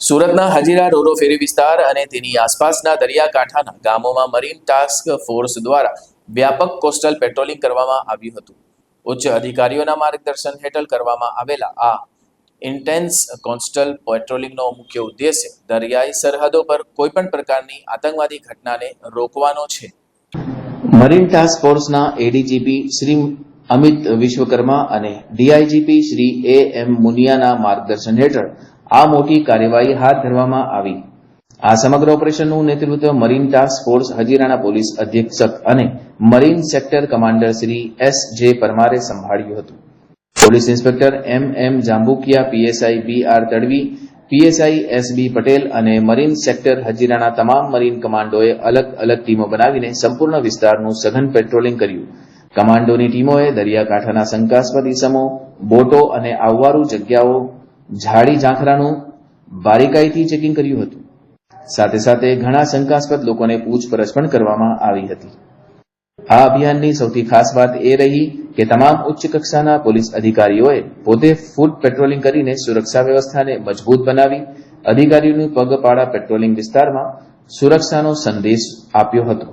સુરતના હજીરા રોરો ફેરી વિસ્તાર અને તેની આસપાસના દરિયાકાંઠાના ગામોમાં મરીન ટાસ્ક ફોર્સ દ્વારા વ્યાપક કોસ્ટલ પેટ્રોલિંગ કરવામાં આવ્યું હતું. ઉચ્ચ અધિકારીઓના માર્ગદર્શન હેઠળ કરવામાં આવેલા આ ઇન્ટેન્સ કોસ્ટલ પેટ્રોલિંગનો મુખ્ય ઉદ્દેશ્ય દરિયાઈ સરહદો પર કોઈપણ પ્રકારની આતંકવાદી ઘટનાને રોકવાનો છે. મરીન ટાસ્ક ફોર્સના એડીજીપી શ્રી અમિત વિશ્વકર્મા અને ડીઆઈજીપી શ્રી એમ મુનિયાના માર્ગદર્શન હેઠળ આ મોટી કાર્યવાહી હાથ ધરવામાં આવી. આ સમગ્ર ઓપરેશનનું નેતૃત્વ મરીન ટાસ્ક ફોર્સ હજીરાના પોલીસ અધિક્ષક અને marine sector commander Shri S J. પરમારે સંભાળ્યું હતું. Police inspector M Jambukiya, PSI B R. Tadvi, PSI S B. Patel અને મરીન સેક્ટર હજીરાના તમામ મરીન કમાન્ડોએ અલગ અલગ ટીમો બનાવીને સંપૂર્ણ વિસ્તારનું સઘન પેટ્રોલિંગ કર્યું. કમાન્ડોની ટીમોએ દરિયાકાંઠાના શંકાસ્પદ ઇસમો, બોટો અને આવવારૂ જગ્યાઓ, ઝાડી ઝાંખરાનું બારીકાઈથી ચેકિંગ કર્યું હતું. સાથે સાથે ઘણા શંકાસ્પદ લોકોને પૂછપરછ પણ કરવામાં આવી હતી. આ અભિયાનની સૌથી ખાસ વાત એ રહી કે તમામ ઉચ્ચ કક્ષાના પોલીસ અધિકારીઓએ પોતે ફૂટ પેટ્રોલિંગ કરીને સુરક્ષા વ્યવસ્થાને મજબૂત બનાવી અધિકારીઓનું પગપાળા પેટ્રોલિંગ વિસ્તારમાં સુરક્ષાનો સંદેશ આપ્યો હતો.